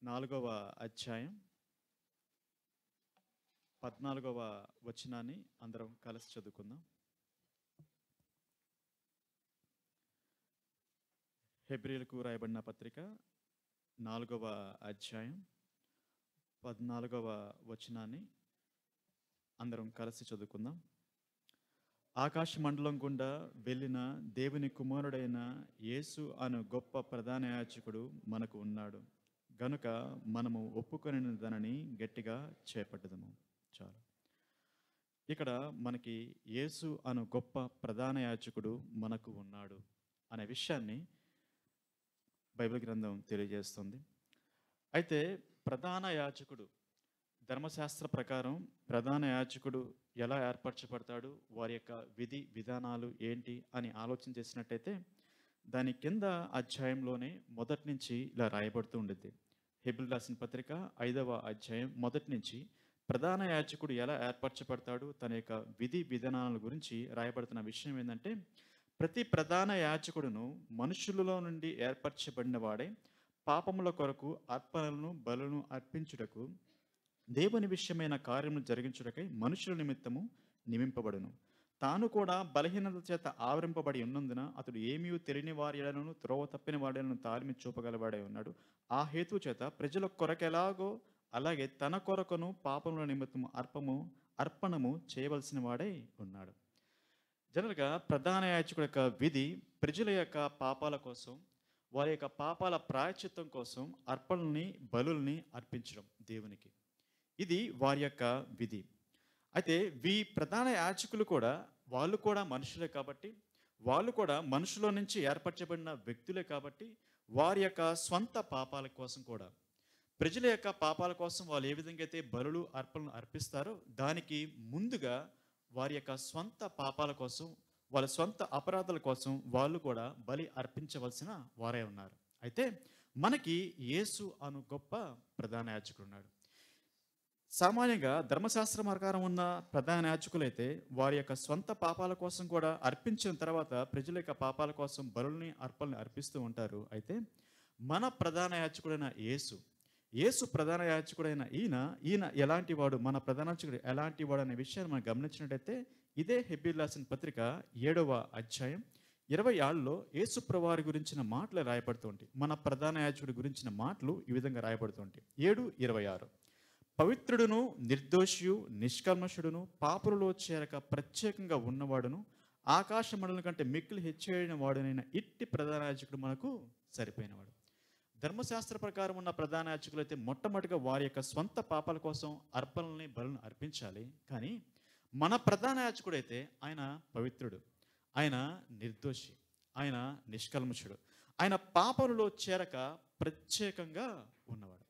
4వ అధ్యాయం 14వ వచనాన్ని అందరం కలిసి చదువుకుందాం. హెబ్రీయులకు రాయబడిన పత్రిక 4వ అధ్యాయం 14వ వచనాన్ని అందరం కలిసి చదువుకుందాం. ఆకాశ మండలం గుండా వెళ్ళిన దేవుని కుమారుడైన యేసు అను గొప్ప ప్రధాన యాజకుడు మనకు ఉన్నాడు గనుక మనము ఒప్పుకొనిన దానిని గట్టిగా చేపట్టదము. చాలు. ఇక్కడ మనకి యేసు అను గొప్ప ప్రధాన యాజకుడు మనకు ఉన్నాడు అనే విషయాన్ని బైబిల్ గ్రంథం తెలియజేస్తుంది. అయితే ప్రధాన యాజకుడు ధర్మశాస్త్ర ప్రకారం ప్రధాన యాజకుడు ఎలా ఏర్పరచబడతాడు, వారి యొక్క విధి విధానాలు ఏంటి అని ఆలోచన చేసినట్టయితే దాని కింద అధ్యాయంలోనే మొదటి నుంచి ఇలా రాయబడుతూ ఉండేది. హెబ్రీయులకు రాసిన పత్రిక 5వ అధ్యాయం మొదటి నుంచి ప్రధాన యాజకుడు ఎలా ఏర్పరచబడతాడు, తన యొక్క విధి విధానాల గురించి రాయబడుతున్న విషయం ఏంటంటే, ప్రతి ప్రధాన యాజకుడును మనుషులలో నుండి ఏర్పరచబడిన వాడే పాపముల కొరకు అర్పణలను బలులను అర్పించుటకు దేవుని విషయమైన కార్యములు జరిగించుటకై మనుషుల నిమిత్తము నియమింపబడును. తాను కూడా బలహీనత చేత ఆవరింపబడి ఉన్నందున అతడు ఏమీ తెలియని వారిను త్రోవ తప్పిన వాడలను తాలిమి చూపగలవాడే ఉన్నాడు. ఆ హేతు చేత ప్రజల కొరకెలాగో అలాగే తన కొరకును పాపముల నిమిత్తము అర్పణము చేయవలసిన వాడై ఉన్నాడు. జనరల్గా ప్రధాన యాజకుడి యొక్క విధి ప్రజల యొక్క పాపాల కోసం, వారి యొక్క పాపాల ప్రాయశ్చిత్తం కోసం అర్పణల్ని బలుల్ని అర్పించడం దేవునికి, ఇది వారి యొక్క విధి. అయితే ప్రధాన యాజకులు కూడా వాళ్ళు కూడా మనుషులే కాబట్టి, వాళ్ళు కూడా మనుషుల నుంచి ఏర్పరచబడిన వ్యక్తులే కాబట్టి, వారి యొక్క స్వంత పాపాల కోసం కూడా, ప్రజల యొక్క పాపాల కోసం వాళ్ళు ఏ విధంగా అయితే బలులు అర్పణలు అర్పిస్తారో దానికి ముందుగా వారి యొక్క స్వంత పాపాల కోసం, వాళ్ళ స్వంత అపరాధాల కోసం వాళ్ళు కూడా బలి అర్పించవలసిన వారే ఉన్నారు. అయితే మనకి యేసు అను గొప్ప ప్రధాన యాజకుడు ఉన్నాడు. సామాన్యంగా ధర్మశాస్త్రం ప్రకారం ఉన్న ప్రధాన యాజకులైతే వారి యొక్క స్వంత పాపాల కోసం కూడా అర్పించిన తర్వాత ప్రజల యొక్క పాపాల కోసం బలుల్ని అర్పణని అర్పిస్తూ ఉంటారు. అయితే మన ప్రధాన యాజకుడైన యేసు ప్రధాన యాజకుడైన ఈయన ఎలాంటి వాడు, మన ప్రధాన యాజకుడు ఎలాంటి వాడు అనే విషయాన్ని మనం గమనించినట్టయితే ఇదే హెబ్రీయులకు రాసిన పత్రిక 7వ అధ్యాయం 26లో యేసు ప్రభువారి గురించిన మాటలు రాయబడుతుంటాయి. మన ప్రధాన యాజకుడి గురించిన మాటలు ఈ విధంగా రాయబడుతుంటాయి. 7:26 పవిత్రుడును నిర్దోషియు నిష్కల్మషుడును పాపులలో చేరక ప్రత్యేకంగా ఉన్నవాడును ఆకాశ మండలం కంటే మిక్కిలి హెచ్చైన వాడునైన ఇట్టి ప్రధాన యాజకుడు మనకు సరిపోయినవాడు. ధర్మశాస్త్ర ప్రకారం ఉన్న ప్రధాన యాజకులు అయితే మొట్టమొదటిగా వారి యొక్క స్వంత పాపాల కోసం అర్పణల్ని బలులను అర్పించాలి. కానీ మన ప్రధాన యాజకుడు అయితే ఆయన పవిత్రుడు, ఆయన నిర్దోషి, ఆయన నిష్కల్మషుడు, ఆయన పాపములలో చేరక ప్రత్యేకంగా ఉన్నవాడు.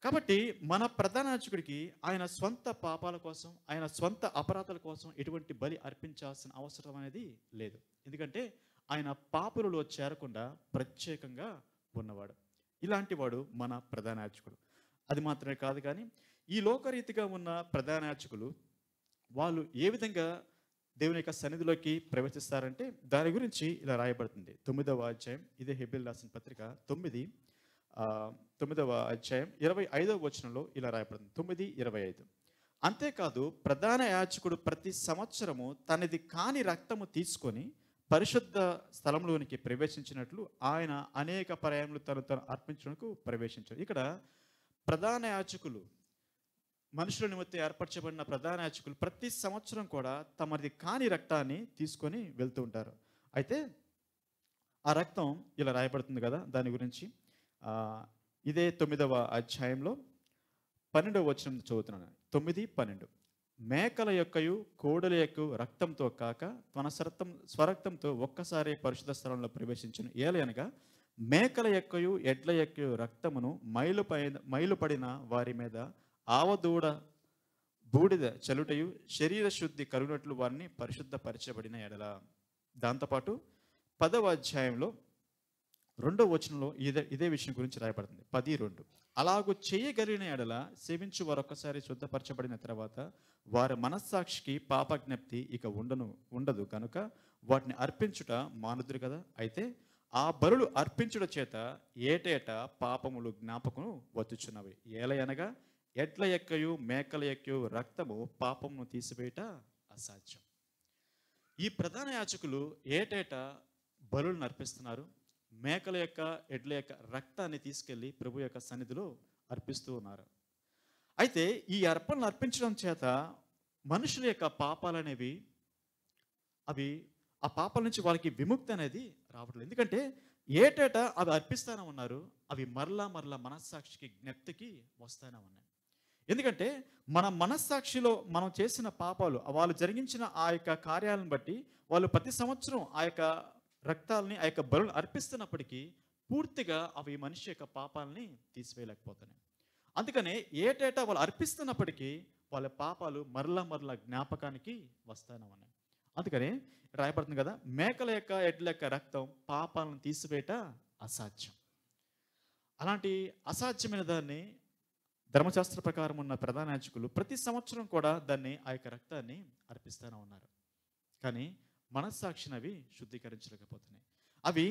కాబట్టి మన ప్రధాన యాజకుడికి ఆయన స్వంత పాపాల కోసం, ఆయన స్వంత అపరాధాల కోసం ఎటువంటి బలి అర్పించాల్సిన అవసరం అనేది లేదు. ఎందుకంటే ఆయన పాపులలో చేరకుండా ప్రత్యేకంగా ఉన్నవాడు. ఇలాంటి వాడు మన ప్రధాన యాజకుడు. అది మాత్రమే కాదు, కానీ ఈ లోకరీతిగా ఉన్న ప్రధాన యాజకులు వాళ్ళు ఏ విధంగా దేవుని యొక్క సన్నిధిలోకి ప్రవేశిస్తారంటే దాని గురించి ఇలా రాయబడుతుంది. 9వ అధ్యాయం, ఇదే హెబ్రీయులకు రాసిన పత్రిక 9వ అధ్యాయం 25వ వచనంలో ఇలా రాయబడుతుంది. 9:25 అంతేకాదు ప్రధాన యాజకుడు ప్రతి సంవత్సరము తనది కాని రక్తము తీసుకొని పరిశుద్ధ స్థలంలోనికి ప్రవేశించినట్లు ఆయన అనేక పర్యాయములు తను అర్పించడానికి ప్రవేశించాడు. ఇక్కడ ప్రధాన యాజకులు, మనుషుల నిమిత్తం ఏర్పరచబడిన ప్రధాన యాజకులు ప్రతి సంవత్సరం కూడా తమది కాని రక్తాన్ని తీసుకొని వెళ్తూ ఉంటారు. అయితే ఆ రక్తం ఇలా రాయబడుతుంది కదా, దాని గురించి ఇదే 9వ అధ్యాయంలో 12వ వచనం చదువుతున్నాను. 9:12 మేకల యొక్కయు కోడల యొక్క రక్తంతో కాక తన స్వరక్తంతో ఒక్కసారి పరిశుద్ధ స్థలంలో ప్రవేశించను. ఏలయనగా మేకల యొక్కయు ఎడ్ల యొక్క రక్తమును మైలుపడిన వారి మీద ఆవదూడ బూడిద చలుటయు శరీర శుద్ధి కలుగునట్లు వారిని పరిశుద్ధపరచబడిన ఎడల. దాంతోపాటు 10వ అధ్యాయంలో 2వ వచనంలో ఇదే విషయం గురించి రాయబడుతుంది. 10:2 అలాగూ చేయగలిగిన ఎడల సేవించు వారు ఒక్కసారి శుద్ధపరచబడిన తర్వాత వారి మనస్సాక్షికి పాపజ్ఞప్తి ఇక ఉండదు కనుక వాటిని అర్పించుట మానుదురు కదా. అయితే ఆ బలులు అర్పించుట చేత ఏటేటా పాపములు జ్ఞాపకం వచ్చుచున్నవి. ఏలయనగా ఎడ్ల ఎక్కయు మేకల ఎక్కయు రక్తము పాపమును తీసివేయట అసాధ్యం. ఈ ప్రధాన యాజకులు ఏటేటా బలులను అర్పిస్తున్నారు. మేకల యొక్క ఎడ్ల యొక్క రక్తాన్ని తీసుకెళ్లి ప్రభు యొక్క సన్నిధిలో అర్పిస్తూ ఉన్నారు. అయితే ఈ అర్పణలు అర్పించడం చేత మనుషుల యొక్క పాపాలు అనేవి ఆ పాపాల నుంచి వాళ్ళకి విముక్తి అనేది రావట్లేదు. ఎందుకంటే ఏటేటా అవి అర్పిస్తానే ఉన్నారు. అవి మరలా మనస్సాక్షికి జ్ఞప్తికి వస్తానే ఉన్నాయి. ఎందుకంటే మన మనస్సాక్షిలో మనం చేసిన పాపాలు, వాళ్ళు జరిగించిన ఆ యొక్క కార్యాలను బట్టి వాళ్ళు ప్రతి సంవత్సరం ఆ యొక్క రక్తాలని, ఆ యొక్క బలులు అర్పిస్తున్నప్పటికీ పూర్తిగా అవి మనిషి యొక్క పాపాలని తీసివేయలేకపోతున్నాయి. అందుకనే ఏటేటా వాళ్ళు అర్పిస్తున్నప్పటికీ వాళ్ళ పాపాలు మరలా జ్ఞాపకానికి వస్తానే ఉన్నాయి. అందుకనే రాయబడుతుంది కదా, మేకల యొక్క ఎడ్ల యొక్క రక్తం పాపాలను తీసివేయట అసాధ్యం. అలాంటి అసాధ్యమైన దాన్ని ధర్మశాస్త్ర ప్రకారం ఉన్న ప్రధాన యాజకులు ప్రతి సంవత్సరం కూడా దాన్ని, ఆ యొక్క రక్తాన్ని అర్పిస్తూనే ఉన్నారు. కానీ మనస్సాక్షిని అవి శుద్ధీకరించలేకపోతున్నాయి. అవి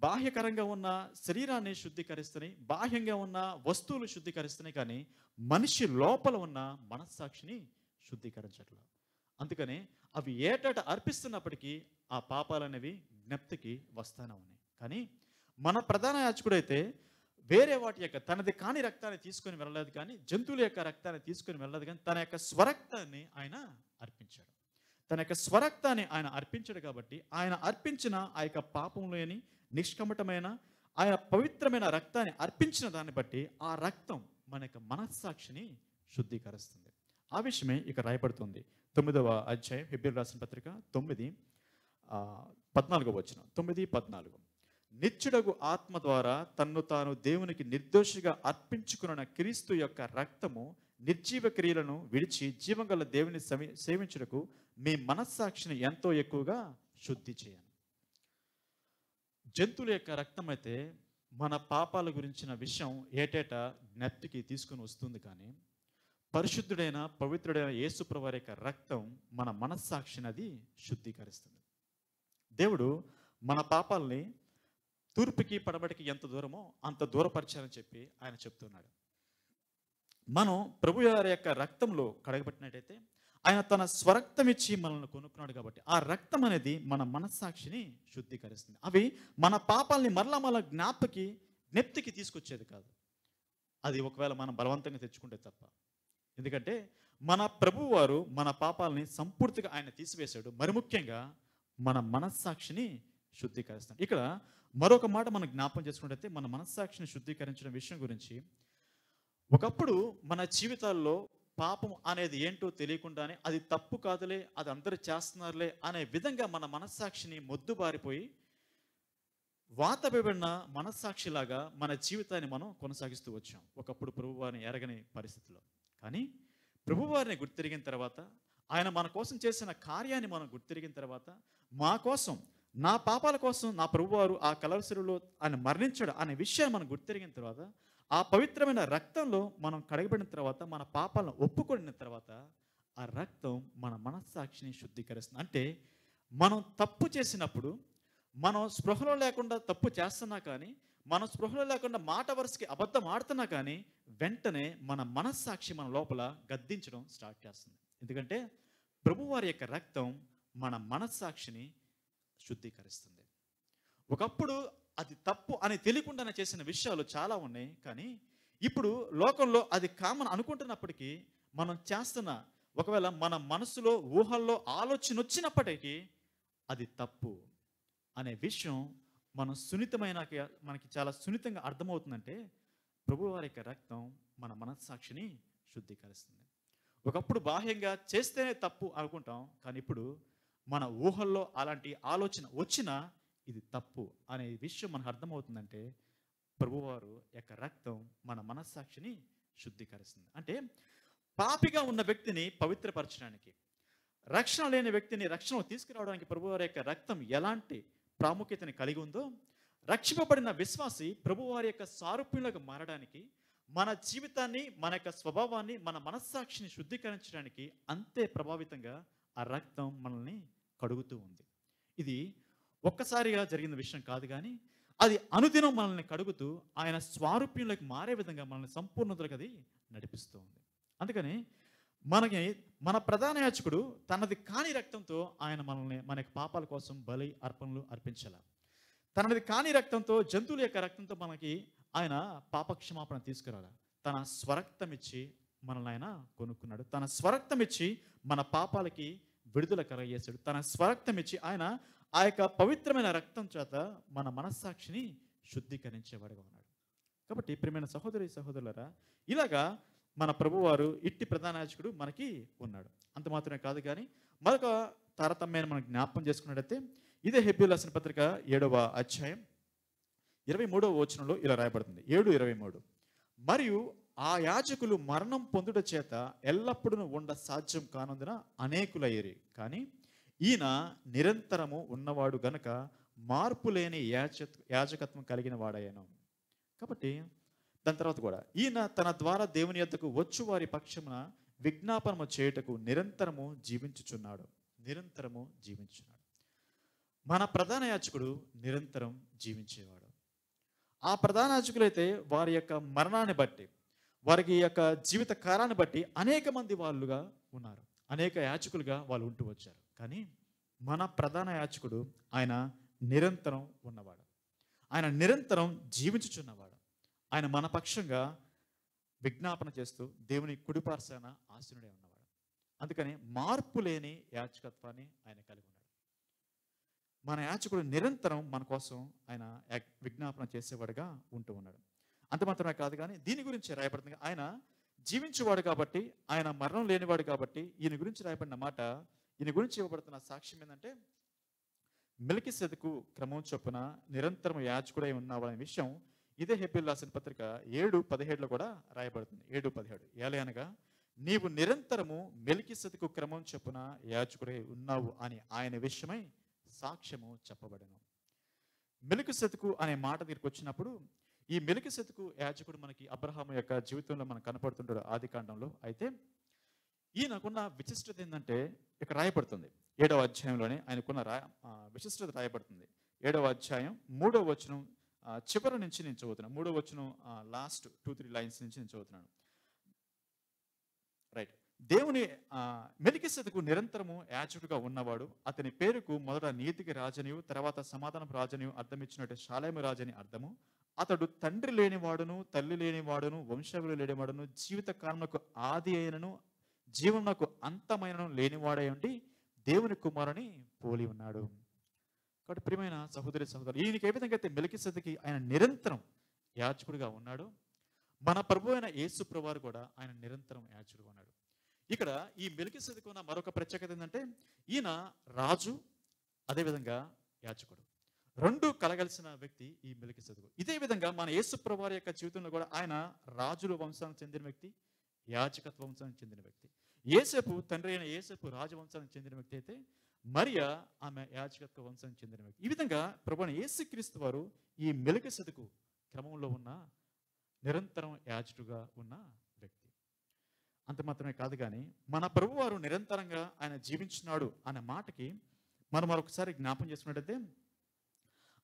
బాహ్యకరంగా ఉన్న శరీరాన్ని శుద్ధీకరిస్తున్నాయి, బాహ్యంగా ఉన్న వస్తువులు శుద్ధీకరిస్తున్నాయి, కానీ మనిషి లోపల ఉన్న మనస్సాక్షిని శుద్ధీకరించట్లేదు. అందుకనే అవి ఏటేటా అర్పిస్తున్నప్పటికీ ఆ పాపాలనేవి జ్ఞప్తికి వస్తానే ఉన్నాయి. కానీ మన ప్రధాన యాజకుడైతే వేరే వాటి యొక్క తనది కాని రక్తాన్ని తీసుకొని వెళ్ళలేదు, కానీ జంతువుల యొక్క రక్తాన్ని తీసుకొని వెళ్ళలేదు, కానీ తన యొక్క స్వరక్తాన్ని ఆయన అర్పించాడు. తన యొక్క స్వరక్తాన్ని ఆయన అర్పించాడు. కాబట్టి ఆయన అర్పించిన ఆ యొక్క పాపంలోని నిష్కమటమైన ఆయన పవిత్రమైన రక్తాన్ని అర్పించిన దాన్ని బట్టి ఆ రక్తం మన యొక్క మనస్సాక్షిని శుద్ధీకరిస్తుంది. ఆ విషయమే ఇక రాయబడుతుంది 9వ అధ్యాయం హెబ్రీయులకు రాసిన పత్రిక 9:14 వచనం. 9:14 నిత్యుడగు ఆత్మ ద్వారా తన్ను తాను దేవునికి నిర్దోషిగా అర్పించుకున్న క్రీస్తు యొక్క రక్తము నిర్జీవ క్రియలను విడిచి జీవంగల దేవుని సేవించుటకు మీ మనస్సాక్షిని ఎంతో ఎక్కువగా శుద్ధి చేయండి. జంతువుల యొక్క రక్తం అయితే మన పాపాల గురించిన విషయం ఏటేటా జ్ఞప్తికి తీసుకుని వస్తుంది, కానీ పరిశుద్ధుడైన పవిత్రుడైన యేసుప్రభువారి యొక్క రక్తం మన మనస్సాక్షిని అది శుద్ధీకరిస్తుంది. దేవుడు మన పాపాలని తూర్పుకి పడమటికి ఎంత దూరమో అంత దూరపరిచారని చెప్పి ఆయన చెప్తున్నాడు. మనం ప్రభు వారి యొక్క రక్తంలో కడగబెట్టినట్టయితే ఆయన తన స్వరక్తం ఇచ్చి మనల్ని కొనుక్కున్నాడు. కాబట్టి ఆ రక్తం అనేది మన మనస్సాక్షిని శుద్ధీకరిస్తుంది. అవి మన పాపాలని మరలా జ్ఞప్తికి తీసుకొచ్చేది కాదు. అది ఒకవేళ మనం బలవంతంగా తెచ్చుకుంటే తప్ప. ఎందుకంటే మన ప్రభువు వారు మన పాపాలని సంపూర్తిగా ఆయన తీసివేశాడు. మరి ముఖ్యంగా మన మనస్సాక్షిని శుద్ధీకరిస్తాడు. ఇక్కడ మరొక మాట మనం జ్ఞాపం చేసుకున్నట్టయితే మన మనస్సాక్షిని శుద్ధీకరించడం విషయం గురించి, ఒకప్పుడు మన జీవితాల్లో పాపం అనేది ఏంటో తెలియకుండానే అది తప్పు కాదులే, అది అందరూ చేస్తున్నారులే అనే విధంగా మన మనస్సాక్షిని మొద్దుబారిపోయి వాతబడిన మనస్సాక్షిలాగా మన జీవితాన్ని మనం కొనసాగిస్తూ వచ్చాం. ఒకప్పుడు ప్రభువారిని ఎరగని పరిస్థితిలో. కానీ ప్రభువారిని గుర్తిరిగిన తర్వాత, ఆయన మన కోసం చేసిన కార్యాన్ని మనం గుర్తిరిగిన తర్వాత, మా కోసం, నా పాపాల కోసం నా ప్రభువారు ఆ కలవసిలో ఆయన మరణించాడు అనే విషయాన్ని మనం గుర్తిరిగిన తర్వాత, ఆ పవిత్రమైన రక్తంలో మనం కడగబడిన తర్వాత, మన పాపాలను ఒప్పుకొనిన తర్వాత ఆ రక్తం మన మనస్సాక్షిని శుద్ధీకరిస్తుంది. అంటే మనం తప్పు చేసినప్పుడు, మనం స్పృహలో లేకుండా తప్పు చేస్తున్నా కానీ, మనం స్పృహలో లేకుండా మాట వరుసకి అబద్ధం ఆడుతున్నా కానీ, వెంటనే మన మనస్సాక్షి మన లోపల గద్దించడం స్టార్ట్ చేస్తుంది. ఎందుకంటే ప్రభువారి యొక్క రక్తం మన మనస్సాక్షిని శుద్ధీకరిస్తుంది. ఒకప్పుడు అది తప్పు అని తెలియకుండానే చేసిన విషయాలు చాలా ఉన్నాయి, కానీ ఇప్పుడు లోకంలో అది కామన్ అనుకుంటున్నప్పటికీ మనం చేస్తున్న, ఒకవేళ మన మనసులో ఊహల్లో ఆలోచన వచ్చినప్పటికీ అది తప్పు అనే విషయం మనకి చాలా సున్నితంగా అర్థమవుతుందంటే ప్రభువారి యొక్క రక్తం మన మనస్సాక్షిని శుద్ధీకరిస్తుంది. ఒకప్పుడు బాహ్యంగా చేస్తేనే తప్పు అనుకుంటాం, కానీ ఇప్పుడు మన ఊహల్లో అలాంటి ఆలోచన వచ్చినా ఇది తప్పు అనే విషయం మనకు అర్థమవుతుందంటే ప్రభువారు యొక్క రక్తం మన మనస్సాక్షిని శుద్ధీకరిస్తుంది. అంటే పాపిగా ఉన్న వ్యక్తిని పవిత్రపరచడానికి, రక్షణ లేని వ్యక్తిని రక్షణ తీసుకురావడానికి ప్రభువారి యొక్క రక్తం ఎలాంటి ప్రాముఖ్యతని కలిగి ఉందో, రక్షింపబడిన విశ్వాసి ప్రభువారి యొక్క సారూప్యంలోకి మారడానికి, మన జీవితాన్ని, మన యొక్క స్వభావాన్ని, మన మనస్సాక్షిని శుద్ధీకరించడానికి అంతే ప్రభావితంగా ఆ రక్తం మనల్ని కడుగుతూ ఉంది. ఇది ఒక్కసారిగా జరిగిన విషయం కాదు, కానీ అది అనుదినం మనల్ని కడుగుతూ ఆయన స్వారూప్యంలోకి మారే విధంగా మనల్ని సంపూర్ణతలకు అది నడిపిస్తూ ఉంది. అందుకని మనకి మన ప్రధాన యాజకుడు తనది కాని రక్తంతో ఆయన మనల్ని మన యొక్క పాపాల కోసం బలి అర్పణలు అర్పించాల. తనది కాని రక్తంతో, జంతువుల యొక్క రక్తంతో మనకి ఆయన పాపక్షమాపణ తీసుకురాల. తన స్వరక్తం ఇచ్చి మనల్ని ఆయన కొనుక్కున్నాడు. తన స్వరక్తం ఇచ్చి మన పాపాలకి విడుదల కలగజేశాడు. తన స్వరక్తం ఇచ్చి ఆయన ఆ యొక్క పవిత్రమైన రక్తం చేత మన మనస్సాక్షిని శుద్ధీకరించేవాడుగా ఉన్నాడు. కాబట్టి ప్రియమైన సహోదరి సహోదరులారా, ఇలాగా మన ప్రభువారు ఇట్టి ప్రధాన యాజకుడు మనకి ఉన్నాడు. అంత మాత్రమే కాదు, కానీ మరొక తారతమ్యాన్ని మనం జ్ఞాపకం చేసుకున్నట్టయితే ఇదే హెబ్రీయులకు రాసిన పత్రిక 7వ అధ్యాయం 23వ వచనంలో ఇలా రాయబడుతుంది. 7:23. మరియు ఆ యాజకులు మరణం పొందుట చేత ఎల్లప్పుడూ ఉండ సాధ్యం కానందున అనేకులయ్యేరి, కానీ ఈయన నిరంతరము ఉన్నవాడు గనుక మార్పు లేని యాజకత్వం కలిగిన వాడయ్యాను. కాబట్టి దాని తర్వాత కూడా ఈయన తన ద్వారా దేవుని యొద్దకు వచ్చు వారి పక్షమున విజ్ఞాపనము చేయుటకు నిరంతరము జీవించుచున్నాడు. నిరంతరము జీవించున్నాడు. మన ప్రధాన యాజకుడు నిరంతరం జీవించేవాడు. ఆ ప్రధాన యాజకులైతే వారి యొక్క మరణాన్ని బట్టి, వారికి యొక్క జీవిత కాలాన్ని బట్టి అనేక మంది వాళ్ళుగా ఉన్నారు, అనేక యాజకులుగా వాళ్ళు ఉంటూ వచ్చారు. కానీ మన ప్రధాన యాజకుడు ఆయన నిరంతరం ఉన్నవాడు. ఆయన నిరంతరం జీవించుచున్నవాడు. ఆయన మన పక్షంగా విజ్ఞాపన చేస్తూ దేవుని కుడిపార్శాన ఆసీనుడై ఉన్నవాడు. అందుకని మార్పు లేని యాజకత్వాన్ని ఆయన కలిగి ఉన్నాడు. మన యాజకుడు నిరంతరం మన కోసం ఆయన విజ్ఞాపన చేసేవాడుగా ఉంటూ ఉన్నాడు. అంత మాత్రమే కాదు, కానీ దీని గురించి రాయబడుతుంది. ఆయన జీవించేవాడు కాబట్టి, ఆయన మరణం లేనివాడు కాబట్టి ఈయన గురించి రాయబడిన మాట, ఈయన గురించి ఇవ్వబడుతున్న సాక్ష్యం ఏంటంటే, మెల్కీసెదెకు క్రమం చొప్పున నిరంతరం యాజకుడై ఉన్నవాడనే విషయం ఇదే హెబ్రీయులకు రాసిన పత్రిక 7:17లో కూడా రాయబడుతుంది. 7:17 ఏలయనగా నీవు నిరంతరము మెల్కీసెదెకు క్రమం చొప్పున యాజకుడై ఉన్నావు అని ఆయన విషయమై సాక్ష్యము చెప్పబడెను. మెల్కీసెదెకు అనే మాట దగ్గరికి వచ్చినప్పుడు, ఈ మెల్కీసెదెకు యాజకుడు మనకి అబ్రహాము యొక్క జీవితంలో మనకు కనపడుతుంటాడు ఆది కాండంలో. అయితే ఈయనకున్న విశిష్టత ఏంటంటే ఇక్కడ రాయబడుతుంది. 7వ అధ్యాయంలోనే ఆయనకున్న విశిష్టత రాయబడుతుంది. 7వ అధ్యాయం 3వ వచనం చివరి నుంచి నేను చదువుతున్నాను. 3వ వచనం లాస్ట్ 2-3 లైన్స్ నుంచి నేను చదువుతున్నాను. రైట్. దేవుని మెల్కీసెదెకు నిరంతరము యాజకుడుగా ఉన్నవాడు. అతని పేరుకు మొదట నీతికి రాజనియు, తర్వాత సమాధానపు రాజనియు అర్థమిచ్చినట్టు షాలేము రాజని అర్థము. అతడు తండ్రి లేనివాడును, తల్లి లేనివాడును, వంశములు లేనివాడును, జీవిత కాలమునకు ఆది అయినను, జీవమునకు అంతమైనను లేనివాడై ఉండి దేవుని కుమారుని పోలి ఉన్నాడు. కాబట్టి ప్రియమైన సహోదరి సహోదరులు, ఈయనకి ఏ విధంగా అయితే మెల్కీసెదెకు ఆయన నిరంతరం యాజకుడిగా ఉన్నాడు, మన ప్రభు అయిన యేసు ప్రభువారు కూడా ఆయన నిరంతరం యాజకుడిగా ఉన్నాడు. ఇక్కడ ఈ మెల్కీసెదెకు ఉన్న మరొక ప్రత్యేకత ఏంటంటే, ఈయన రాజు, అదేవిధంగా యాజకుడు, రెండు కలగలిసిన వ్యక్తి ఈ మెల్కీసెదెకు. ఇదే విధంగా మన యేసు ప్రభువారి యొక్క జీవితంలో కూడా ఆయన రాజుల వంశానికి చెందిన వ్యక్తి, యాజకత్వ వంశానికి చెందిన వ్యక్తి. యేసేపు తండ్రి అయిన యేసేపు రాజవంశానికి చెందిన వ్యక్తి అయితే, మరియా ఆమె యాజకత్వ వంశానికి చెందిన వ్యక్తి. ఈ విధంగా ప్రభువైన యేసుక్రీస్తు వారు ఈ మెల్కీసెదెకు క్రమంలో ఉన్న నిరంతరం యాజకుడుగా ఉన్న వ్యక్తి. అంత మాత్రమే కాదు, కానీ మన ప్రభువారు నిరంతరంగా ఆయన జీవించినాడు అనే మాటకి మనం మరొకసారి జ్ఞాపం చేసుకున్నట్టయితే,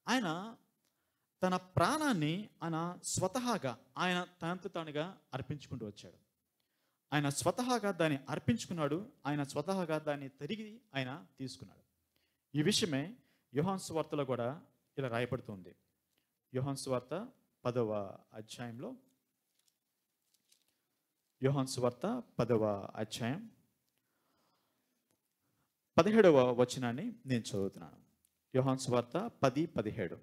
ఆయన తన ప్రాణాన్ని ఆయన స్వతహాగా ఆయన తనంత తానుగా అర్పించుకుంటూ వచ్చాడు. ఆయన స్వతహాగా దాన్ని అర్పించుకున్నాడు. ఆయన స్వతహాగా దాన్ని తిరిగి ఆయన తీసుకున్నాడు. ఈ విషయమే యోహాను సువార్తలో కూడా ఇలా రాయబడుతుంది. యోహాను సువార్త 10వ అధ్యాయంలో, యోహాను సువార్త 10వ అధ్యాయం 17వ వచనాన్ని నేను చదువుతున్నాను. యోహాను సువార్త 10:17.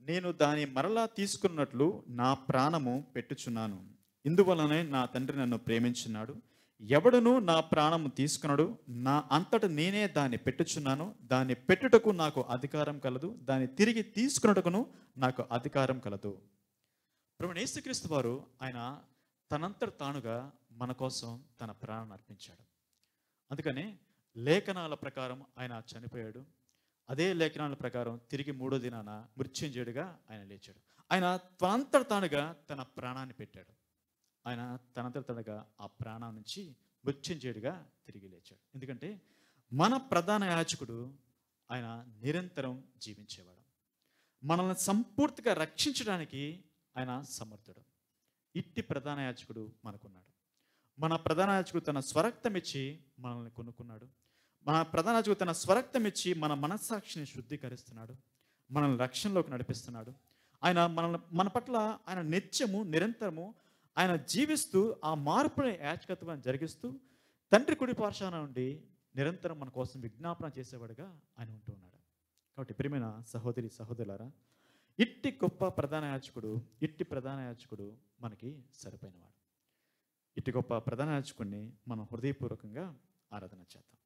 నేను దాని మరలా తీసుకున్నట్లు నా ప్రాణము పెట్టుచున్నాను. ఇందువలనే నా తండ్రి నన్ను ప్రేమించున్నాడు. ఎవడును నా ప్రాణము తీసుకున్నాడు, నా అంతట నేనే దాన్ని పెట్టుచున్నాను. దాన్ని పెట్టుటకు నాకు అధికారం కలదు, దాన్ని తిరిగి తీసుకున్నటకును నాకు అధికారం కలదు. ప్రభువైన యేసుక్రీస్తు వారు ఆయన తనంతట తానుగా మన కోసం తన ప్రాణాన్ని అర్పించాడు. అందుకని లేఖనాల ప్రకారం ఆయన చనిపోయాడు. అదే లేఖనాల ప్రకారం తిరిగి 3వ దినాన మృత్యుంజయుడిగా ఆయన లేచాడు. ఆయన తనంతట తానుగా తన ప్రాణాన్ని పెట్టాడు. ఆయన తనంతట తానుగా ఆ ప్రాణం నుంచి మృత్యుంజయుడిగా తిరిగి లేచాడు. ఎందుకంటే మన ప్రధాన యాజకుడు ఆయన నిరంతరం జీవించేవాడు. మనల్ని సంపూర్తిగా రక్షించడానికి ఆయన సమర్థుడు. ఇట్టి ప్రధాన యాజకుడు మనకున్నాడు. మన ప్రధాన యాజకుడు తన స్వరక్తం ఇచ్చి మనల్ని కొనుక్కున్నాడు. మన ప్రధాన యాజకుడు తన స్వరక్తం ఇచ్చి మన మనస్సాక్షిని శుద్ధీకరిస్తున్నాడు, మనల్ని రక్షణలోకి నడిపిస్తున్నాడు. ఆయన మన పట్ల ఆయన నిత్యము నిరంతరము ఆయన జీవిస్తూ ఆ మార్పుని యాజకత్వాన్ని జరిగిస్తూ తండ్రి కుడి పార్శ్వాన నుండి నిరంతరం మన కోసం విజ్ఞాపన చేసేవాడుగా ఆయన ఉంటూ ఉన్నాడు. కాబట్టి ప్రియమైన సహోదరి సహోదరులారా, ఇట్టి గొప్ప ప్రధాన యాజకుడు మనకి సరిపోయినవాడు. ఇట్టి గొప్ప ప్రధాన యాజకుడిని మనం హృదయపూర్వకంగా ఆరాధన చేద్దాం.